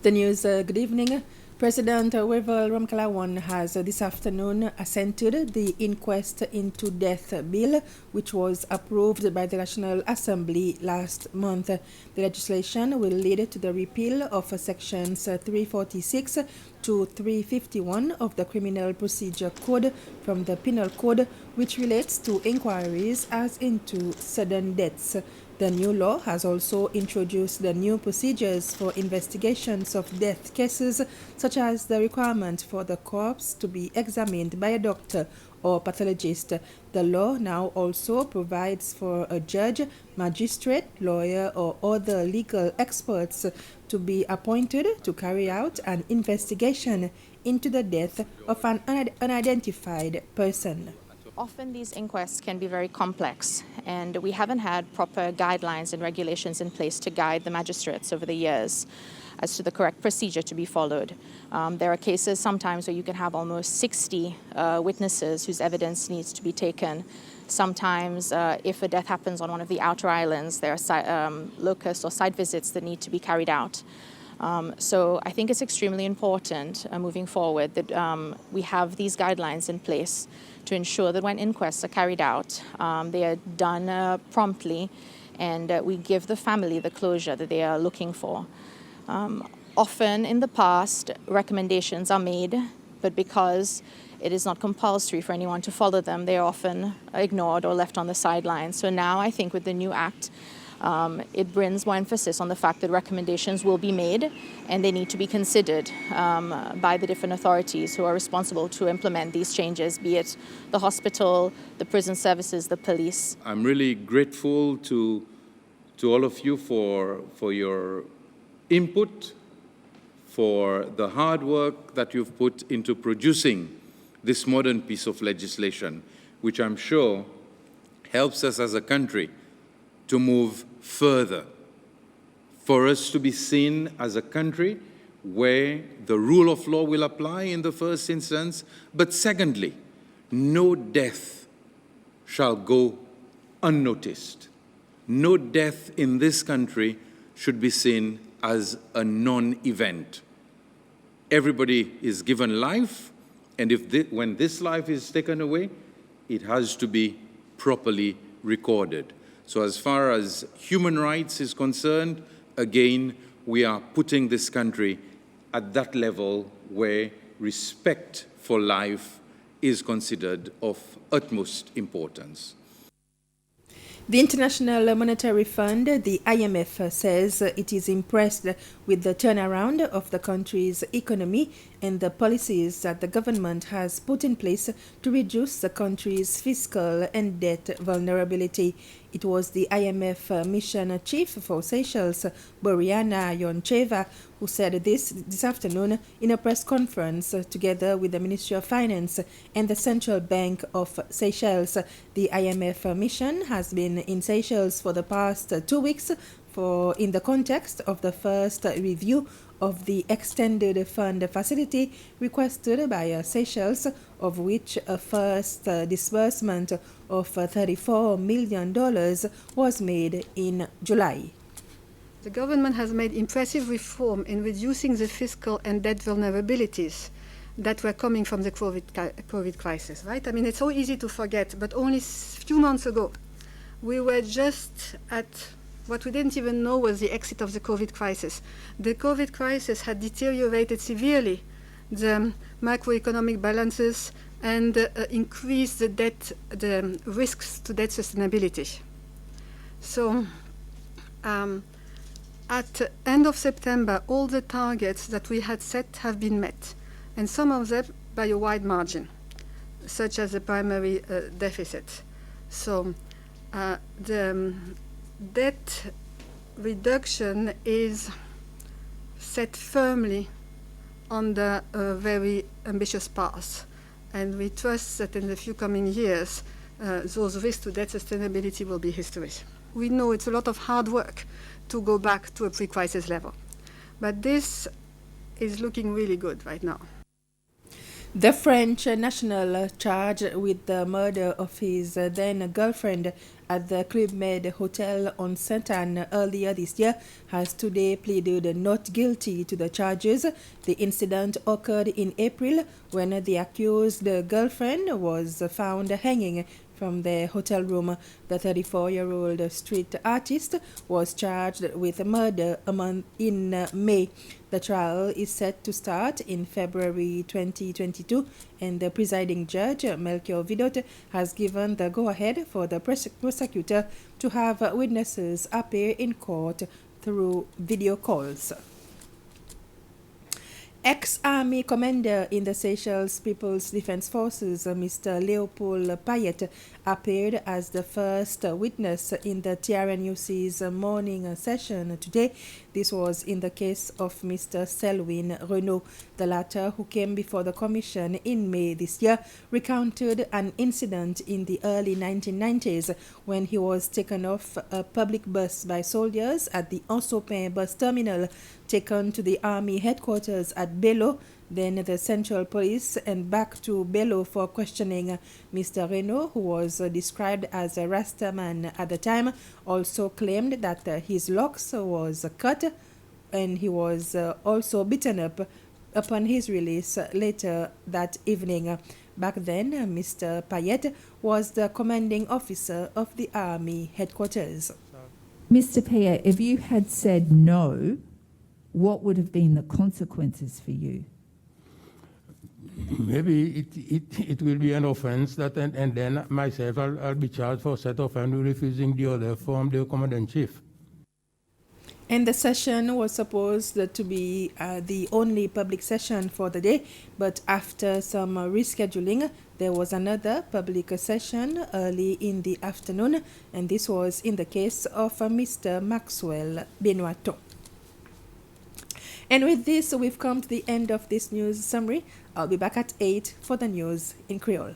The news, good evening. President Wavel Ramkalawan has this afternoon assented the inquest into death bill, which was approved by the National Assembly last month. The legislation will lead to the repeal of sections 346 to 351 of the Criminal Procedure Code from the Penal Code, which relates to inquiries as into sudden deaths. The new law has also introduced the new procedures for investigations of death cases, such as the requirement for the corpse to be examined by a doctor or pathologist. The law now also provides for a judge, magistrate, lawyer, or other legal experts to be appointed to carry out an investigation into the death of an unidentified person. Often these inquests can be very complex, and we haven't had proper guidelines and regulations in place to guide the magistrates over the years as to the correct procedure to be followed. There are cases sometimes where you can have almost 60 witnesses whose evidence needs to be taken. Sometimes, if a death happens on one of the outer islands, there are locus or site visits that need to be carried out. So I think it's extremely important moving forward that we have these guidelines in place to ensure that when inquests are carried out, they are done promptly, and we give the family the closure that they are looking for. Often in the past, recommendations are made, but because it is not compulsory for anyone to follow them, they are often ignored or left on the sidelines. So now I think with the new act, it brings more emphasis on the fact that recommendations will be made and they need to be considered by the different authorities who are responsible to implement these changes, be it the hospital, the prison services, the police. I'm really grateful to all of you for your input, for the hard work that you've put into producing this modern piece of legislation, which I'm sure helps us as a country to move further, for us to be seen as a country where the rule of law will apply in the first instance, but secondly, no death shall go unnoticed. No death in this country should be seen as a non-event. Everybody is given life, and when this life is taken away, it has to be properly recorded. So as far as human rights is concerned, again, we are putting this country at that level where respect for life is considered of utmost importance. The International Monetary Fund, the IMF, says it is impressed with the turnaround of the country's economy and the policies that the government has put in place to reduce the country's fiscal and debt vulnerability. It was the IMF mission chief for Seychelles, Boriana Yoncheva, who said this afternoon in a press conference together with the Ministry of Finance and the Central Bank of Seychelles. The IMF mission has been in Seychelles for the past 2 weeks in the context of the first review of the extended fund facility requested by Seychelles, of which a first disbursement of $34 million was made in July. The government has made impressive reform in reducing the fiscal and debt vulnerabilities that were coming from the COVID crisis, right? I mean, it's so easy to forget, but only a few months ago, we were just at what we didn't even know was the exit of the COVID crisis. The COVID crisis had deteriorated severely the macroeconomic balances and increased the risks to debt sustainability. So at the end of September, all the targets that we had set have been met, and some of them by a wide margin, such as the primary deficit. So the debt reduction is set firmly on the very ambitious path, and we trust that in the few coming years, those risks to debt sustainability will be history. We know it's a lot of hard work to go back to a pre-crisis level, but this is looking really good right now. The French national charged with the murder of his then girlfriend at the Club Med Hotel on Sainte-Anne earlier this year has today pleaded not guilty to the charges. The incident occurred in April when the accused girlfriend was found hanging from the hotel room. The 34-year-old street artist was charged with murder in May. The trial is set to start in February 2022, and the presiding judge, Melchior Vidot, has given the go-ahead for the prosecutor to have witnesses appear in court through video calls. Ex-army commander in the Seychelles People's Defense Forces, Mr. Leopold Payet, appeared as the first witness in the TRNUC's morning session today. This was in the case of Mr. Selwyn Renault. The latter, who came before the commission in May this year, recounted an incident in the early 1990s when he was taken off a public bus by soldiers at the Ensopin bus terminal, taken to the army headquarters at Bello, then the Central Police, and back to Bello for questioning. Mr. Renault, who was described as a Rasta man at the time, also claimed that his locks was cut, and he was also beaten up upon his release later that evening. Back then, Mr. Payet was the commanding officer of the army headquarters. Mr. Payet, if you had said no, what would have been the consequences for you? Maybe it will be an offense that, and then myself I'll be charged for set offense refusing the order from the commandant-in-chief. And the session was supposed to be the only public session for the day, but after some rescheduling, there was another public session early in the afternoon, and this was in the case of Mr. Maxwell Benoiton. And with this, we've come to the end of this news summary. I'll be back at 8 for the news in Creole.